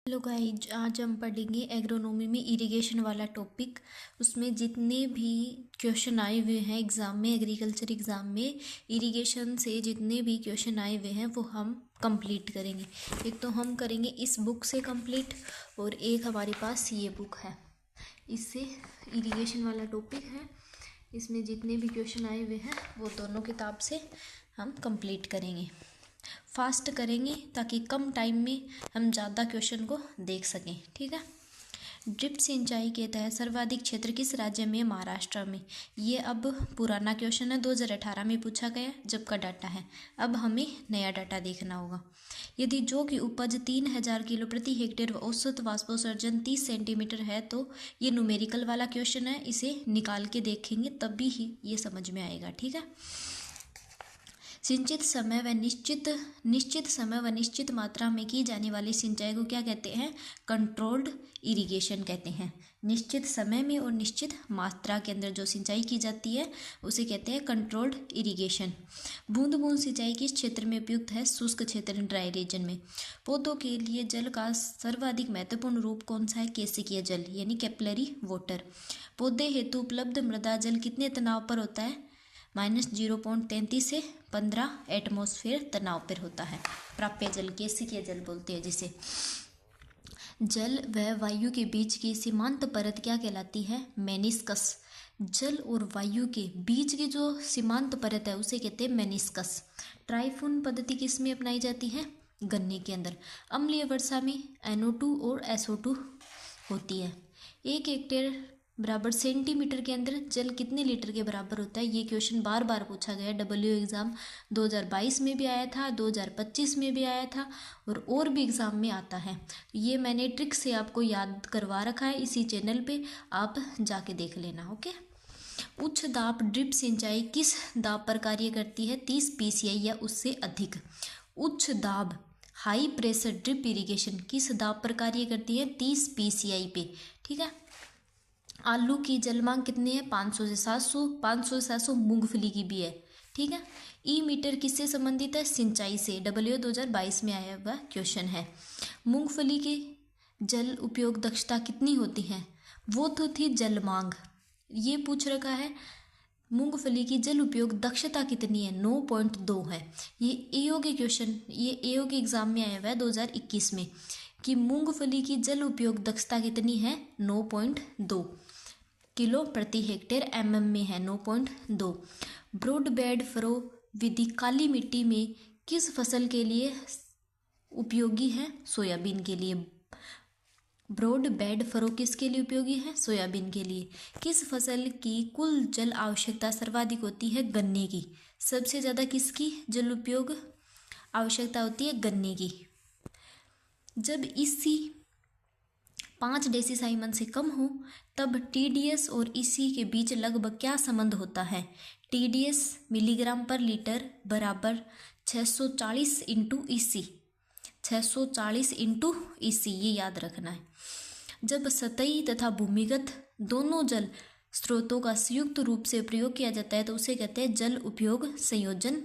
Hello guys, आज हम पढ़ेंगे एग्रोनॉमी में इरिगेशन वाला टॉपिक। उसमें जितने भी क्वेश्चन आए हुए हैं एग्ज़ाम में, एग्रीकल्चर एग्ज़ाम में इरिगेशन से जितने भी क्वेश्चन आए हुए हैं वो हम कंप्लीट करेंगे। एक तो हम करेंगे इस बुक से कंप्लीट, और एक हमारे पास ये बुक है, इससे इरिगेशन वाला टॉपिक है। इसमें जितने भी क्वेश्चन आए हुए हैं वो दोनों किताब से हम कंप्लीट करेंगे। फास्ट करेंगे ताकि कम टाइम में हम ज़्यादा क्वेश्चन को देख सकें, ठीक है। ड्रिप सिंचाई के तहत सर्वाधिक क्षेत्र किस राज्य में? महाराष्ट्र में। ये अब पुराना क्वेश्चन है, 2018 में पूछा गया जब का डाटा है। अब हमें नया डाटा देखना होगा। यदि जौ की उपज 3000 किलो प्रति हेक्टेयर व औसत वाष्पोत्सर्जन 30 सेंटीमीटर है तो ये न्यूमेरिकल वाला क्वेश्चन है, इसे निकाल के देखेंगे तभी ही ये समझ में आएगा, ठीक है। निश्चित समय व निश्चित मात्रा में की जाने वाली सिंचाई को क्या कहते हैं? कंट्रोल्ड इरिगेशन कहते हैं। निश्चित समय में और निश्चित मात्रा के अंदर जो सिंचाई की जाती है उसे कहते हैं कंट्रोल्ड इरिगेशन। बूंद बूंद सिंचाई किस क्षेत्र में उपयुक्त है? शुष्क क्षेत्र, ड्राई रीजन में। पौधों के लिए जल का सर्वाधिक महत्वपूर्ण रूप कौन सा है? केशिकीय जल यानी कैपिलरी वाटर। पौधे हेतु उपलब्ध मृदा जल कितने तनाव पर होता है? -0.33 से 15 एटमॉस्फेयर तनाव पर होता है। प्राप्य जल, केशिकीय जल बोलते हैं जिसे। जल व वायु के बीच की सीमांत परत क्या कहलाती है? मेनिस्कस। जल और वायु के बीच की जो सीमांत परत है उसे कहते हैं मेनिस्कस। ट्राइफून पद्धति किस में अपनाई जाती है? गन्ने के अंदर। अम्लीय वर्षा में NO2 और SO2 होती है। 1 हेक्टेयर बराबर सेंटीमीटर के अंदर जल कितने लीटर के बराबर होता है? ये क्वेश्चन बार बार पूछा गया। डब्ल्यू एग्ज़ाम 2022 में भी आया था, 2025 में भी आया था और भी एग्ज़ाम में आता है। ये मैंने ट्रिक से आपको याद करवा रखा है, इसी चैनल पे आप जाके देख लेना, ओके। उच्च दाब ड्रिप सिंचाई किस दाब पर कार्य करती है? 30 PSI या उससे अधिक। उच्च दाब हाई प्रेशर ड्रिप इरिगेशन किस दाब पर कार्य करती है? 30 PSI पे, ठीक है। आलू की जल मांग कितनी है? 500 से 700। 500 से 700 मूंगफली की भी है, ठीक है। ई मीटर किससे संबंधित है? सिंचाई से। डब्ल्यू 2022 में आया हुआ क्वेश्चन है। मूंगफली की जल उपयोग दक्षता कितनी होती है? वो तो थी जल मांग, ये पूछ रखा है मूंगफली की जल उपयोग दक्षता कितनी है? 9.2 है। ये एओ के क्वेश्चन, ये एओ के एग्जाम में आया हुआ है 2021 में कि मूंगफली की जल उपयोग दक्षता कितनी है? 9.2 किलो प्रति हेक्टेयर MM में है, 9.2। ब्रॉड बेड फरो विधि काली मिट्टी में किस फसल के लिए उपयोगी है? सोयाबीन के लिए। ब्रॉड बेड फरो किसके लिए उपयोगी है? सोयाबीन के लिए। किस फसल की कुल जल आवश्यकता सर्वाधिक होती है? गन्ने की। सबसे ज़्यादा किसकी जल उपयोग आवश्यकता होती है? गन्ने की। जब इसी 5 डेसीसाइमन से कम हो तब TDS और EC के बीच लगभग क्या संबंध होता है? TDS मिलीग्राम पर लीटर बराबर 640 इंटू EC, 640 इंटू EC, ये याद रखना है। जब सतही तथा भूमिगत दोनों जल स्रोतों का संयुक्त रूप से प्रयोग किया जाता है तो उसे कहते हैं जल उपयोग संयोजन।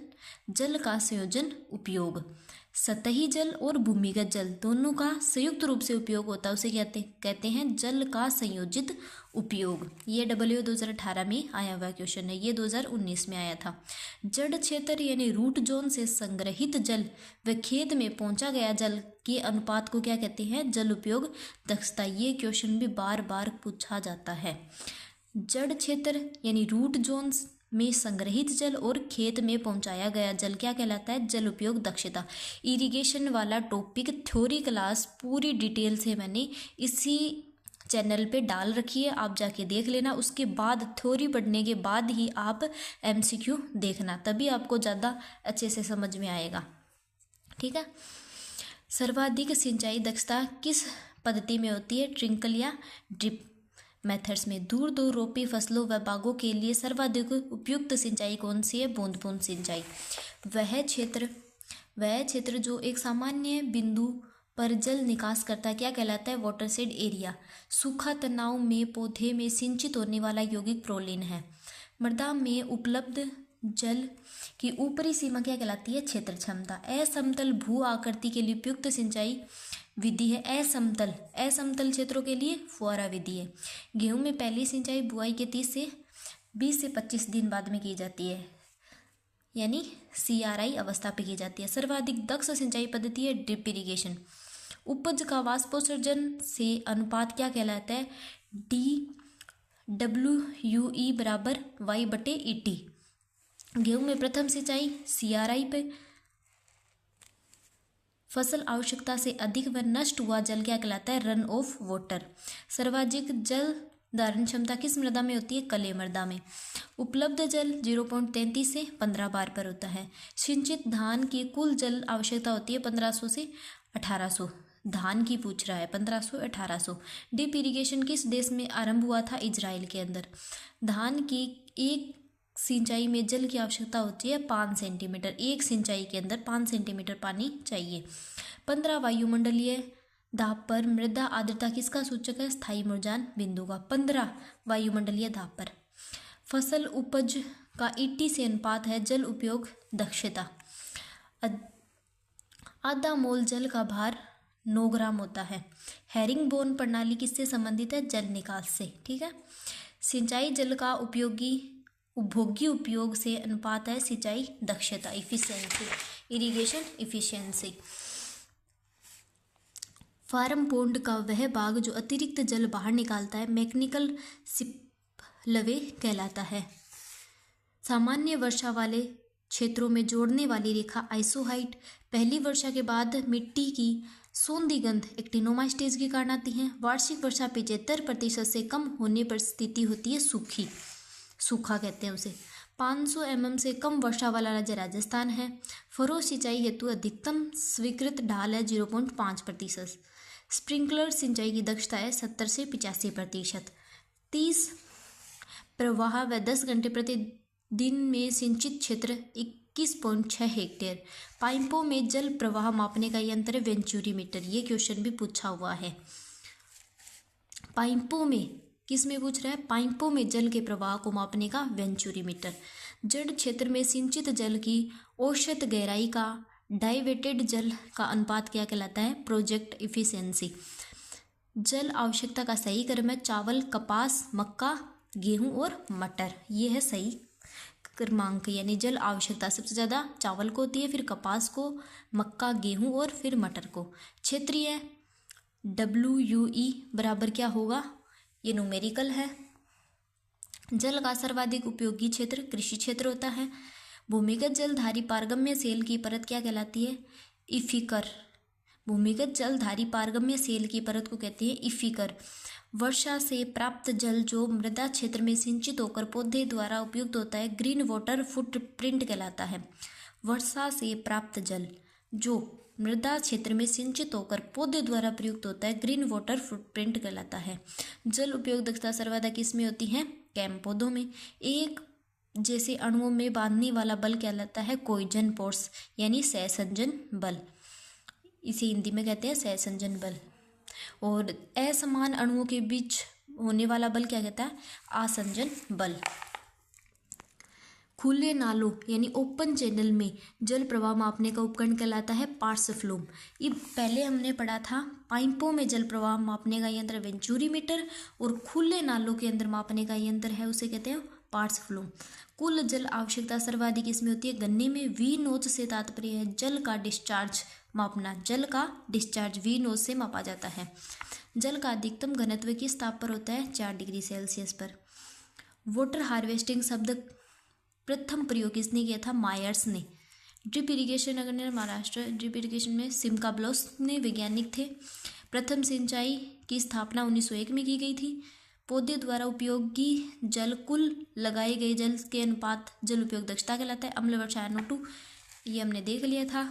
जल का संयोजन उपयोग। सतही जल और भूमिगत जल दोनों का संयुक्त रूप से उपयोग होता है, उसे कहते हैं जल का संयोजित उपयोग। ये डब्ल्यू 2018 में आया हुआ क्वेश्चन है, ये 2019 में आया था। जड़ क्षेत्र यानी रूट जोन से संग्रहित जल व खेत में पहुंचा गया जल के अनुपात को क्या कहते हैं? जल उपयोग दक्षता। ये क्वेश्चन भी बार बार पूछा जाता है। जड़ क्षेत्र यानी रूट जोन में संग्रहित जल और खेत में पहुंचाया गया जल क्या कहलाता है? जल उपयोग दक्षता। इरिगेशन वाला टॉपिक थ्योरी क्लास पूरी डिटेल से मैंने इसी चैनल पे डाल रखी है, आप जाके देख लेना। उसके बाद थ्योरी पढ़ने के बाद ही आप MCQ देखना, तभी आपको ज़्यादा अच्छे से समझ में आएगा, ठीक है। सर्वाधिक सिंचाई दक्षता किस पद्धति में होती है? ट्रिंकल या ड्रिप मेथड्स में। दूर दूर रोपी फसलों व बागों के लिए सर्वाधिक उपयुक्त सिंचाई कौन सी है? बूंद बूंद सिंचाई। वह क्षेत्र जो एक सामान्य बिंदु पर जल निकास करता है क्या कहलाता है? Watershed area. सूखा तनाव में पौधे में सिंचित होने वाला यौगिक प्रोलीन है। मृदा में उपलब्ध जल की ऊपरी सीमा क्या कहलाती है? क्षेत्र क्षमता। असमतल भू आकृति के लिए उपयुक्त सिंचाई विधि है असमतल क्षेत्रों के लिए फुहारा विधि है। गेहूं में पहली सिंचाई बुआई के 20 से 25 दिन बाद में की जाती है, यानी CRI अवस्था पे की जाती है। सर्वाधिक दक्ष सिंचाई पद्धति है ड्रिप इरिगेशन। उपज का वाष्पोत्सर्जन से अनुपात क्या कहलाता है? DWUE बराबर Y/ET। गेहूं में प्रथम सिंचाई CRI पे। फसल आवश्यकता से अधिक व नष्ट हुआ जल क्या कहलाता है? Run of water. सर्वाधिक जल धारण क्षमता किस मृदा में होती है? काली मृदा में। उपलब्ध जल 0.33 से 15 बार पर होता है। सिंचित धान की कुल जल आवश्यकता होती है 1500 से 1800। धान की पूछ रहा है 1500-1800। ड्रिप इरिगेशन किस देश में आरंभ हुआ था? इजराइल के अंदर। धान की एक सिंचाई में जल की आवश्यकता होती है 5 सेंटीमीटर। एक सिंचाई के अंदर 5 सेंटीमीटर पानी चाहिए। 15 वायुमंडलीय दाब पर मृदा आर्द्रता किसका सूचक है? स्थायी मुरझान बिंदु का। 15 वायुमंडलीय दाब पर। फसल उपज का ET से अनुपात है जल उपयोग दक्षता। आधा मोल जल का भार 9 ग्राम होता है। हेरिंगबोन प्रणाली किससे संबंधित है? जल निकास से। ठीक है। सिंचाई जल का उपभोग्य उपयोग से अनुपात है सिंचाई दक्षता, efficiency, irrigation efficiency. Farm pond का वह भाग जो अतिरिक्त जल बाहर निकालता है मैकेनिकल स्पिलवे कहलाता है। सामान्य वर्षा वाले क्षेत्रों में जोड़ने वाली रेखा आइसोहाइट पहली वर्षा के बाद मिट्टी की सोंधी गंध एक्टिनोमा स्टेज के कारण आती है। वार्षिक वर्षा 75% से कम होने पर स्थिति होती है सूखा कहते हैं उसे। 500 mm से कम वर्षा वाला राज्य राजस्थान है। फरो सिंचाई हेतु अधिकतम स्वीकृत ढाल है 0.5%। स्प्रिंकलर सिंचाई की दक्षता है 70 से 85%। 30 प्रवाह व 10 घंटे प्रतिदिन में सिंचित क्षेत्र 21.6 हेक्टेयर। पाइपों में जल प्रवाह मापने का यंत्र है वेंचुरीमीटर। ये क्वेश्चन भी पूछा हुआ है। पाइपों में किस में पूछ रहा है? पाइपों में जल के प्रवाह को मापने का वेंचुरीमीटर। जड़ क्षेत्र में सिंचित जल की औसत गहराई का डाइवेटेड जल का अनुपात क्या कहलाता है? Project efficiency. जल आवश्यकता का सही क्रम है चावल, कपास, मक्का, गेहूं और मटर। ये है सही क्रमांक, यानी जल आवश्यकता सबसे ज़्यादा चावल को होती है, फिर कपास को, मक्का, गेहूं और फिर मटर को। क्षेत्रीय WUE बराबर क्या होगा? ये न्यूमेरिकल है। जल का सर्वाधिक उपयोगी क्षेत्र कृषि क्षेत्र होता है। भूमिगत जलधारी पारगम्य सेल की परत क्या कहलाती है? इफिकर। भूमिगत जलधारी पारगम्य सेल की परत को कहते हैं इफिकर। वर्षा से प्राप्त जल जो मृदा क्षेत्र में सिंचित होकर पौधे द्वारा उपयुक्त होता है ग्रीन वाटर फुटप्रिंट कहलाता है। वर्षा से प्राप्त जल जो मृदा क्षेत्र में सिंचित होकर पौधे द्वारा प्रयुक्त होता है ग्रीन वाटर फुटप्रिंट कहलाता है। जल उपयोग दक्षता सर्वाधिक किसमें होती है? कैम पौधों में। एक जैसे अणुओं में बांधने वाला बल कहलाता है कोइजन फोर्स, यानी सहसंजन बल। इसे हिंदी में कहते हैं सहसंजन बल। और असमान अणुओं के बीच होने वाला बल क्या कहता है? आसंजन बल। खुले नालों यानी ओपन चैनल में जल प्रवाह मापने का उपकरण कहलाता है पार्सफ्लोम। ये पहले हमने पढ़ा था। पाइपों में जल प्रवाह मापने का यंत्र वेंचुरीमीटर और खुले नालों के अंदर मापने का यंत्र है उसे कहते हैं पार्सफ्लोम। कुल जल आवश्यकता सर्वाधिक इसमें होती है गन्ने में। वी नोच से तात्पर्य है जल का डिस्चार्ज मापना। जल का डिस्चार्ज वी नोच से मापा जाता है। जल का अधिकतम घनत्व किस ताप पर होता है? 4 डिग्री सेल्सियस पर। वाटर हार्वेस्टिंग शब्द प्रथम प्रयोग किसने किया था? मायर्स ने। ड्रिप इरिगेशन अगर महाराष्ट्र ड्रिप इरिगेशन में सिमका ब्लॉस ने वैज्ञानिक थे। प्रथम सिंचाई की स्थापना 1901 में की गई थी। पौधे द्वारा उपयोगी जल कुल लगाए गए जल के अनुपात जल उपयोग दक्षता कहलाता है। अम्ल वर्षा NO2 ये हमने देख लिया था।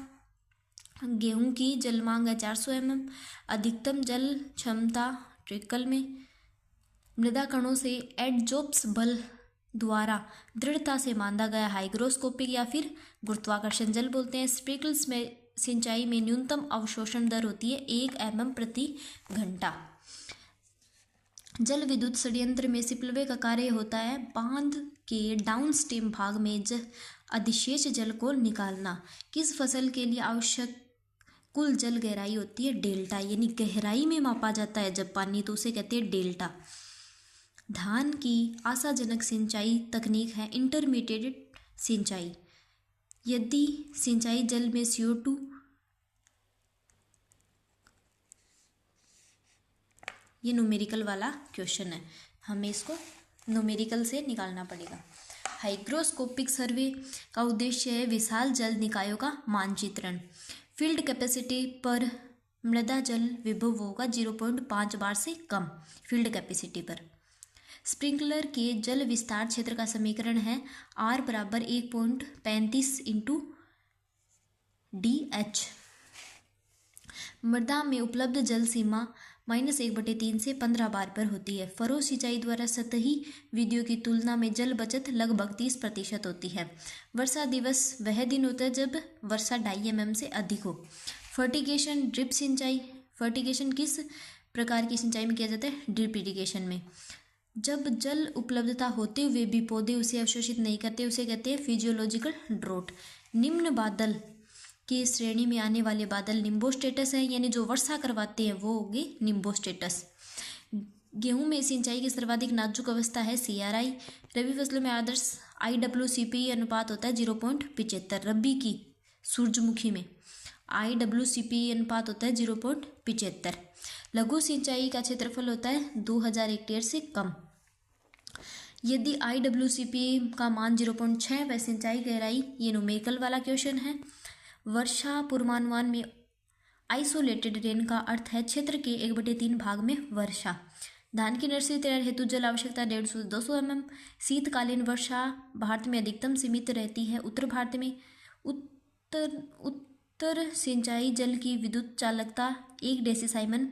गेहूं की जल मांग है 400 mm। अधिकतम जल क्षमता ट्रिकल में। मृदा कणों से एडजॉर्प्स बल द्वारा दृढ़ता से बांधा गया हाइग्रोस्कोपिक या फिर गुरुत्वाकर्षण जल बोलते हैं। स्प्रिंकल्स में सिंचाई में न्यूनतम अवशोषण दर होती है 1 mm प्रति घंटा। जल विद्युत संयंत्र में स्पिलवे का कार्य होता है बांध के डाउनस्ट्रीम भाग में अधिशेष जल को निकालना। किस फसल के लिए आवश्यक कुल जल गहराई होती है डेल्टा, यानी गहराई में मापा जाता है जब पानी, तो उसे कहते हैं डेल्टा। धान की आशाजनक सिंचाई तकनीक है इंटरमीडिएट सिंचाई। यदि सिंचाई जल में CO2 ये न्यूमेरिकल वाला क्वेश्चन है, हमें इसको न्यूमेरिकल से निकालना पड़ेगा। हाइग्रोस्कोपिक सर्वे का उद्देश्य है विशाल जल निकायों का मानचित्रण। फील्ड कैपेसिटी पर मृदा जल विभव होगा 0.5 बार से कम फील्ड कैपेसिटी पर। स्प्रिंकलर के जल विस्तार क्षेत्र का समीकरण है R बराबर 1.35 इंटू DH। मृदा में उपलब्ध जल सीमा -1/3 से 15 बार पर होती है। फरो सिंचाई द्वारा सतही विधियों की तुलना में जल बचत लगभग 30% होती है। वर्षा दिवस वह दिन होता है जब वर्षा 2.5 mm से अधिक हो। फर्टिगेशन ड्रिप सिंचाई, फर्टिगेशन किस प्रकार की सिंचाई में किया जाता है? ड्रिप इरिगेशन में। जब जल उपलब्धता होते हुए भी पौधे उसे अवशोषित नहीं करते, उसे कहते हैं फिजियोलॉजिकल ड्रॉट। निम्न बादल की श्रेणी में आने वाले बादल निम्बोस्टेटस हैं, यानी जो वर्षा करवाते हैं वो होगी निम्बोस्टेटस। गेहूं में सिंचाई की सर्वाधिक नाजुक अवस्था है CRI। रबी फसलों में आदर्श IWCP अनुपात होता है 0.75। रबी की सूरजमुखी में IWCP अनुपात होता है 0.75। लघु सिंचाई का क्षेत्रफल होता है 2000 हेक्टेयर से कम। यदि IWCP का मान 0.6 व सिंचाई गहराई, ये न्यूमेरिकल वाला क्वेश्चन है। वर्षा पूर्वानुमान में आइसोलेटेड रेन का अर्थ है क्षेत्र के 1/3 भाग में वर्षा। धान की नर्सरी तैयार हेतु जल आवश्यकता 150 से 200 mm। शीतकालीन वर्षा भारत में अधिकतम सीमित रहती है। उत्तर भारत में उत्तर सिंचाई जल की विद्युत चालकता 1 डेसीसाइमन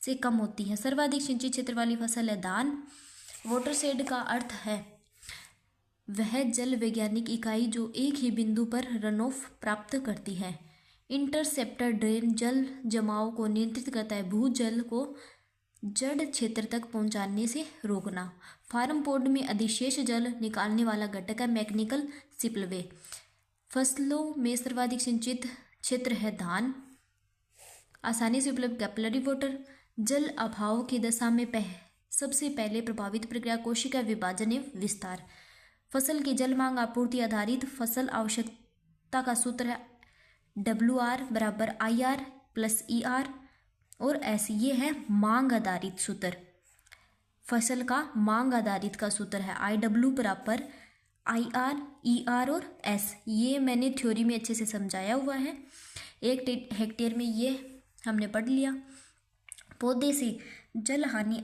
से कम होती है। सर्वाधिक सिंचित क्षेत्र वाली फसल है धान। वाटरशेड का अर्थ है वह जल वैज्ञानिक इकाई जो एक ही बिंदु पर रन ऑफ प्राप्त करती है। इंटरसेप्टर ड्रेन जल जमाव को नियंत्रित करता है। भूजल को जड़ क्षेत्र तक पहुंचाने से रोकना। फार्म पोर्ड में अधिशेष जल निकालने वाला घटक है मैकेनिकल स्पिलवे। फसलों में सर्वाधिक सिंचित क्षेत्र है धान। आसानी से उपलब्ध कैपिलरी वाटर। जल अभाव की दशा में सबसे पहले प्रभावित प्रक्रिया कोशिका विभाजन एवं विस्तार। फसल की जल मांग आपूर्ति आधारित फसल आवश्यकता का सूत्र है WR बराबर IR प्लस ER और S। ये है मांग आधारित सूत्र। फसल का मांग आधारित का सूत्र है IW बराबर IR ER और S। ये मैंने थ्योरी में अच्छे से समझाया हुआ है। 1 हेक्टेयर में ये हमने पढ़ लिया। पौधे से जल हानि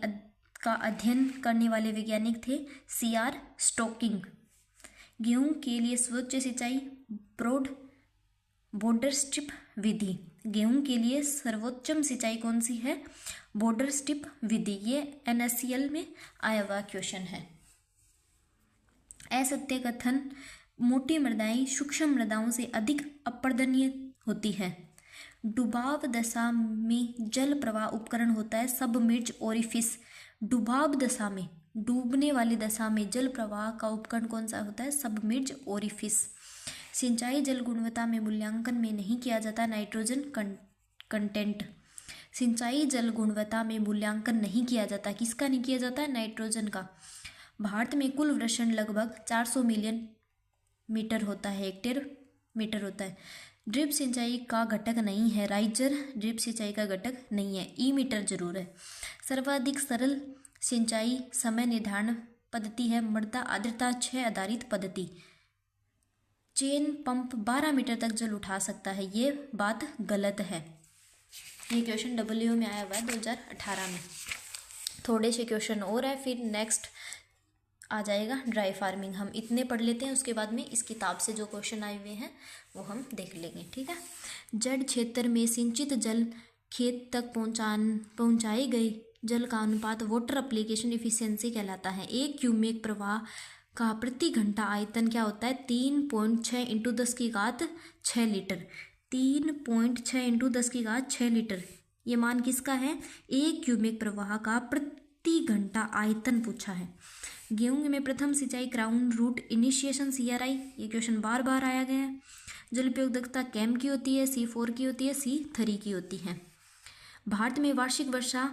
का अध्ययन करने वाले वैज्ञानिक थे CR स्टोकिंग। गेहूं के लिए स्वच्छ सिंचाई बॉर्डर स्ट्रिप विधि। गेहूं के लिए सर्वोत्तम सिंचाई कौन सी है? बॉर्डर स्ट्रिप विधि। ये NSCL में आया हुआ क्वेश्चन है। असत्य कथन मोटी मृदाएं सूक्ष्म मृदाओं से अधिक अपर्दनीय होती है। डुबाव दशा में जल प्रवाह उपकरण होता है सबमर्ज ओरिफिस। डुबाव दशा में, डूबने वाली दशा में जल प्रवाह का उपकरण कौन सा होता है? Submerge orifice. सिंचाई जल गुणवत्ता में मूल्यांकन में नहीं किया जाता नाइट्रोजन कंटेंट। सिंचाई जल गुणवत्ता में मूल्यांकन नहीं किया जाता। किसका नहीं किया जाता? नाइट्रोजन का। भारत में कुल वर्षण लगभग 400 मिलियन मीटर होता है, हेक्टेयर मीटर होता है। ड्रिप सिंचाई का घटक नहीं है। राइजर ड्रिप सिंचाई का घटक नहीं है। ई मीटर जरूर है। सर्वाधिक सरल सिंचाई समय निर्धारण पद्धति है मृदा आर्द्रता क्षय आधारित पद्धति। चेन पंप 12 मीटर तक जल उठा सकता है। ये बात गलत है। ये क्वेश्चन WO में आया हुआ है 2018 में। थोड़े से क्वेश्चन और है, फिर नेक्स्ट आ जाएगा ड्राई फार्मिंग। हम इतने पढ़ लेते हैं, उसके बाद में इस किताब से जो क्वेश्चन आए हुए हैं वो हम देख लेंगे, ठीक है। जड़ क्षेत्र में सिंचित जल खेत तक पहुंचाए गए जल का अनुपात वाटर एप्लीकेशन एफिशिएंसी कहलाता है। एक क्यूमेक प्रवाह का प्रति घंटा आयतन क्या होता है? 3.6 इंटू 10⁶ लीटर। 3.6 into 10⁶ litre. ये मान किसका है? एक क्यूमेक प्रवाह का प्रति घंटा आयतन पूछा है। गेहूं में प्रथम सिंचाई क्राउन रूट इनिशिएशन CRI, ये क्वेश्चन बार बार आया गया है। जल उपयोग दक्षता कैम की होती है, C4 की होती है, C3 की होती है। भारत में वार्षिक वर्षा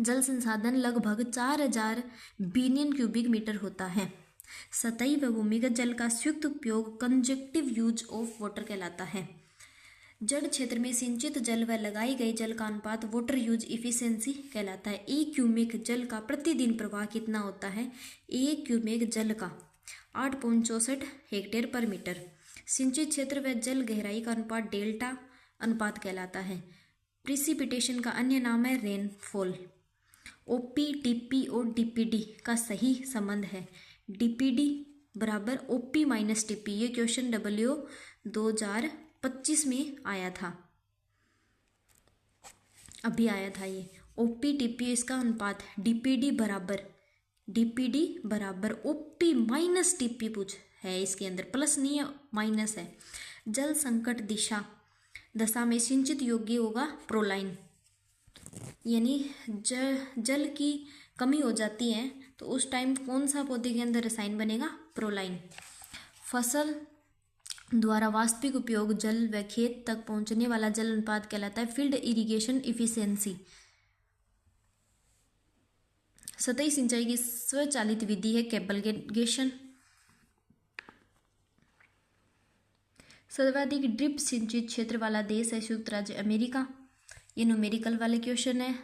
जल संसाधन लगभग 4000 बिलियन क्यूबिक मीटर होता है। सतही व भूमिगत जल का संयुक्त उपयोग कंजक्टिव यूज ऑफ वाटर कहलाता है। जड़ क्षेत्र में सिंचित जल व लगाई गई जल का अनुपात वाटर यूज इफिशिएंसी कहलाता है। एक क्यूमेक जल का प्रतिदिन प्रवाह कितना होता है? एक क्यूमेक जल का 8.64 हेक्टेयर पर मीटर। सिंचित क्षेत्र व जल गहराई का अनुपात डेल्टा अनुपात कहलाता है। प्रिसिपिटेशन का अन्य नाम है रेनफॉल। OP, TP और DPD का सही संबंध है DPD बराबर OP माइनस TP। ये क्वेश्चन W 2025 में आया था, अभी आया था ये। OP TP इसका अनुपात DPD बराबर OP माइनस TP पूछ है, इसके अंदर प्लस नहीं है माइनस है। जल संकट दशा में सिंचित योग्य होगा प्रोलाइन, यानी जल की कमी हो जाती है तो उस टाइम कौन सा पौधे के अंदर रसायन बनेगा? प्रोलाइन। फसल द्वारा वास्तविक उपयोग जल व खेत तक पहुंचने वाला जल अनुपात कहलाता है फील्ड इरिगेशन इफिशिएंसी। सतही सिंचाई की स्वचालित विधि है कैबलगेशन। सर्वाधिक ड्रिप सिंचित क्षेत्र वाला देश है संयुक्त राज्य अमेरिका। ये न्यूमेरिकल वाले क्वेश्चन है।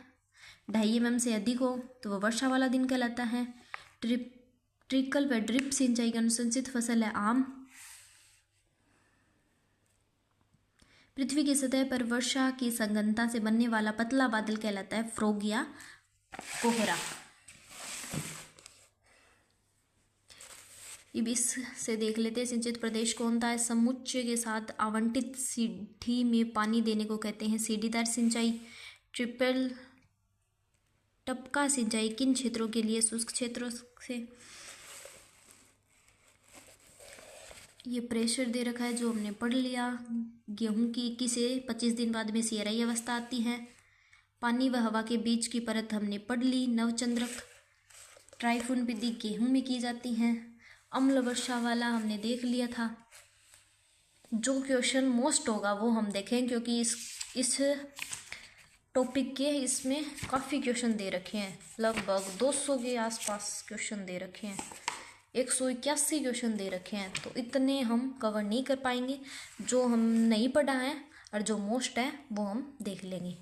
2.5 mm से अधिक हो तो वह वर्षा वाला दिन कहलाता है। ट्रिकल व ड्रिप सिंचाई की अनुशंसित फसल है आम। पृथ्वी की सतह पर वर्षा की संघनता से बनने वाला पतला बादल कहलाता है फ्रॉग या कोहरा। अब इससे देख लेते हैं सिंचित प्रदेश कौन सा है। समुच्चय के साथ आवंटित सीढ़ी में पानी देने को कहते हैं सीढ़ीदार सिंचाई। ट्रिपल टपका सिंचाई किन क्षेत्रों के लिए? शुष्क क्षेत्रों से। ये प्रेशर दे रखा है जो हमने पढ़ लिया। गेहूं की 21 से 25 दिन बाद में CRI अवस्था आती है। पानी व हवा के बीच की परत हमने पढ़ ली। नवचंद्रक ट्राइफून विधि गेहूं में की जाती है। अम्ल वर्षा वाला हमने देख लिया था। जो क्वेश्चन मोस्ट होगा वो हम देखें, क्योंकि इस टॉपिक के इसमें काफ़ी क्वेश्चन दे रखे हैं, लगभग 200 के आसपास क्वेश्चन दे रखे हैं, 181 क्वेश्चन दे रखे हैं। तो इतने हम कवर नहीं कर पाएंगे। जो हम नहीं पढ़ा है और जो मोस्ट है वो हम देख लेंगे।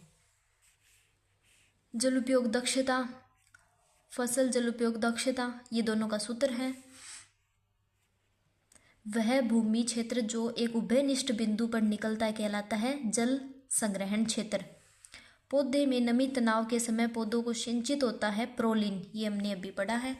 जल उपयोग दक्षता, फसल जल उपयोग दक्षता, ये दोनों का सूत्र है। वह भूमि क्षेत्र जो एक उभयनिष्ठ बिंदु पर निकलता है कहलाता है जल संग्रहण क्षेत्र। पौधे में नमी तनाव के समय पौधों को सिंचित होता है प्रोलिन, ये हमने अभी पढ़ा है।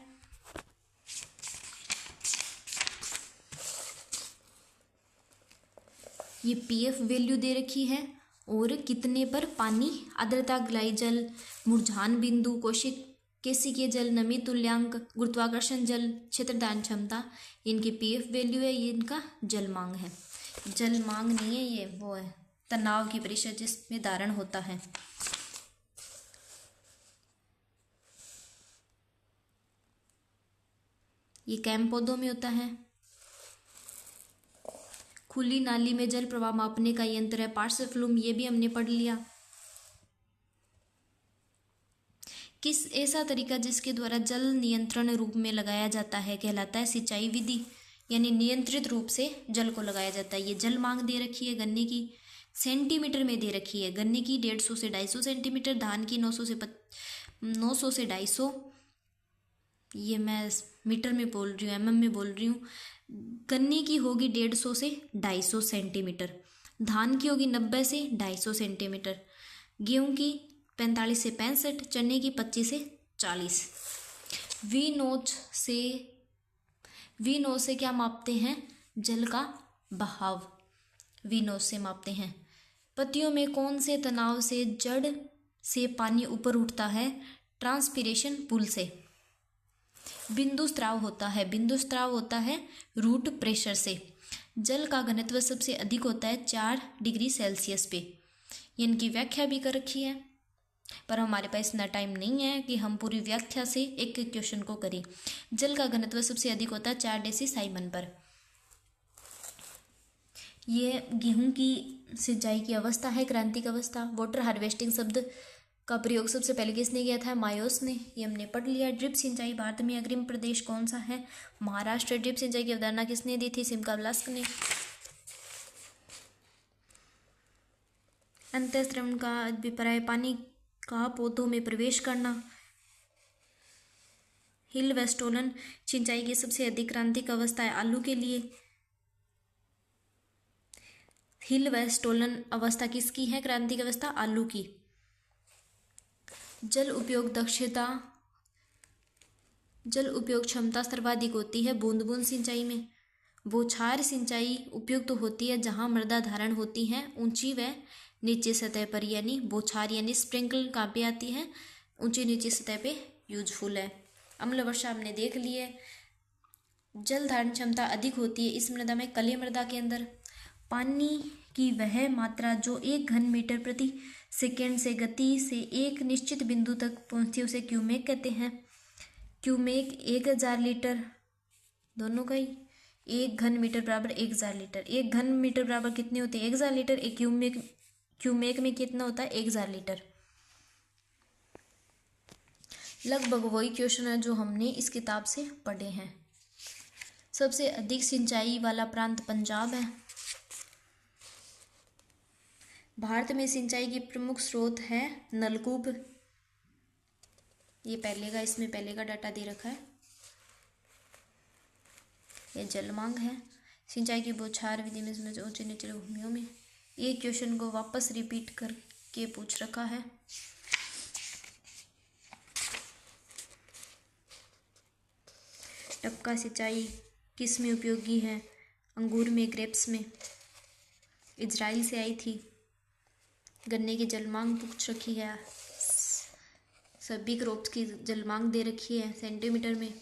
ये पीएफ वैल्यू दे रखी है और कितने पर पानी, आर्द्रता, ग्लाई जल, मुरझान बिंदु, केशिकीय जल, नमी तुल्यांक, गुरुत्वाकर्षण जल, क्षेत्रदान क्षमता, इनकी पीएफ वैल्यू है। ये इनका जल मांग है। जल मांग नहीं है, ये वो है तनाव की प्रतिशत जिसमें धारण होता है। ये कैम पौधों में होता है। खुली नाली में जल प्रवाह मापने का यंत्र है पार्श्व, ये भी हमने पढ़ लिया। किस ऐसा तरीका जिसके द्वारा जल नियंत्रण रूप में लगाया जाता है कहलाता है सिंचाई विधि, यानी नियंत्रित रूप से जल को लगाया जाता है। ये जल मांग दे रखी है गन्ने की, सेंटीमीटर में दे रखी है। गन्ने की 150 से 250 सेंटीमीटर, धान की 900 से 250, ये मैं मीटर में बोल रही हूँ, mm में बोल रही हूँ। गन्ने की होगी 150 से 250 सेंटीमीटर, धान की होगी 90 से 250 सेंटीमीटर, गेहूं की 45 से 65, चने की 25 से 40। वी नोच से क्या मापते हैं? जल का बहाव वी नोच से मापते हैं। पत्तियों में कौन से तनाव से जड़ से पानी ऊपर उठता है? ट्रांसपीरेशन पुल से। बिंदु स्त्राव होता है रूट प्रेशर से। जल का घनत्व सबसे अधिक होता है 4 डिग्री सेल्सियस पे। इनकी व्याख्या भी कर रखी है। पर हमारे पास इतना टाइम नहीं है कि हम पूरी व्याख्या से एक एक क्वेश्चन को करें। जल का घनत्व सबसे अधिक होता है 4 डेसीसाइमन पर। ये गेहूं की सिंचाई की अवस्था है, क्रांतिक अवस्था। वाटर हार्वेस्टिंग शब्द का प्रयोग सबसे पहले किसने किया था? मायोस ने। ये हमने पढ़ लिया। ड्रिप सिंचाई भारत में अग्रिम प्रदेश कौन सा है? महाराष्ट्र। ड्रिप सिंचाई की अवधारणा किसने दी थी? सिमका-ब्लास्क ने। अंतःस्त्रवण का अभिप्राय पानी का पौधों में प्रवेश करना। हिल व स्टोलन सिंचाई की सबसे अधिक क्रांतिक अवस्था है आलू के लिए। हिल व स्टोलन अवस्था किसकी है? क्रांतिक अवस्था आलू की। जल उपयोग दक्षता, जल उपयोग क्षमता सर्वाधिक होती है बूंद बूंद सिंचाई में। बौछार सिंचाई उपयुक्त होती है जहां मृदा धारण होती है ऊंची व नीचे सतह पर, यानी बौछार यानी स्प्रिंकल कहाँ पे आती है? ऊंची नीची सतह पे यूजफुल है। अम्ल वर्षा हमने देख ली है। जल धारण क्षमता अधिक होती है इस मृदा में, कलिय मृदा के अंदर। पानी की वह मात्रा जो 1 घन मीटर प्रति सेकेंड से गति से एक निश्चित बिंदु तक पहुंचती है उसे क्यूमेक कहते हैं। क्यूमेक 1000 लीटर, दोनों का ही। 1 घन मीटर बराबर 1000 लीटर। 1 घन मीटर बराबर कितने होते हैं? 1000 लीटर। एक क्यूमेक में कितना होता है? 1000 लीटर। लगभग वही क्वेश्चन है जो हमने इस किताब से पढ़े हैं। सबसे अधिक सिंचाई वाला प्रांत पंजाब है। भारत में सिंचाई की प्रमुख स्रोत है नलकूप। ये पहले का, इसमें पहले का डाटा दे रखा है। ये जलमांग है। सिंचाई की बौछार विधि में ऊंचे निचले भूमियों में। ये क्वेश्चन को वापस रिपीट करके पूछ रखा है। टपका सिंचाई किस में उपयोगी है? अंगूर में, ग्रेप्स में। इजराइल से आई थी। गन्ने की जलमांग पूछ रखी है। सभी क्रॉप्स की जलमांग दे रखी है सेंटीमीटर में।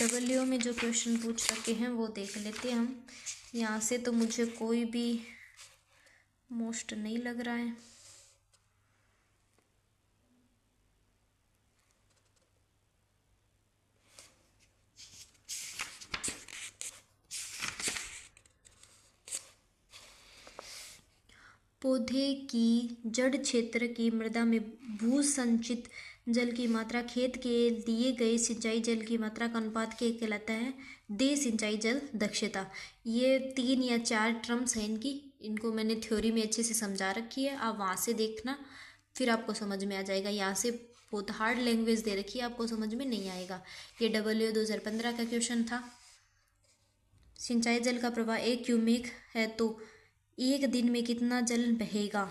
डब्ल्यू में जो क्वेश्चन पूछ रखे हैं वो देख लेते हैं हम। यहाँ से तो मुझे कोई भी मोस्ट नहीं लग रहा है। पौधे की जड़ क्षेत्र की मृदा में भू संचित जल की मात्रा खेत के दिए गए सिंचाई जल की मात्रा का अनुपात क्या कहलाता है? दे सिंचाई जल दक्षता। ये 3 या 4 टर्म्स हैं इनकी, इनको मैंने थ्योरी में अच्छे से समझा रखी है। आप वहाँ से देखना, फिर आपको समझ में आ जाएगा। यहाँ से बहुत हार्ड लैंग्वेज दे रखी है, आपको समझ में नहीं आएगा। ये डब्ल्यू 2015 का क्वेश्चन था। सिंचाई जल का प्रवाह 1 क्यूमेक है तो 1 दिन में कितना जल बहेगा?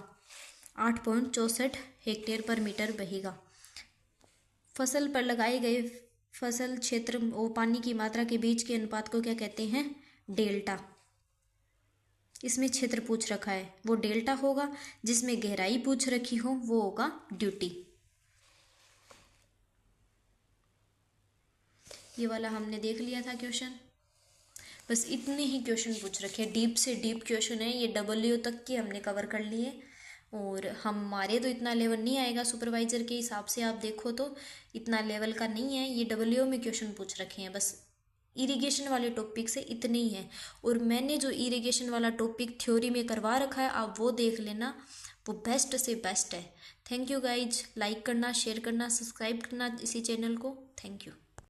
8.64 हेक्टेयर पर मीटर बहेगा। फसल पर लगाए गए फसल क्षेत्र और पानी की मात्रा के बीच के अनुपात को क्या कहते हैं? डेल्टा। इसमें क्षेत्र पूछ रखा है वो डेल्टा होगा, जिसमें गहराई पूछ रखी हो वो होगा ड्यूटी। ये वाला हमने देख लिया था क्वेश्चन। बस इतने ही क्वेश्चन पूछ रखे हैं, डीप से डीप क्वेश्चन है। ये डब्ल्यू तक के हमने कवर कर लिए, और हमारे तो इतना लेवल नहीं आएगा। सुपरवाइजर के हिसाब से आप देखो तो इतना लेवल का नहीं है। ये डब्ल्यू में क्वेश्चन पूछ रखे हैं, बस इरिगेशन वाले टॉपिक से इतने ही है। और मैंने जो इरिगेशन वाला टॉपिक थ्योरी में करवा रखा है आप वो देख लेना, वो बेस्ट से बेस्ट है। Thank you guys. लाइक करना, शेयर करना, सब्सक्राइब करना इसी चैनल को। Thank you.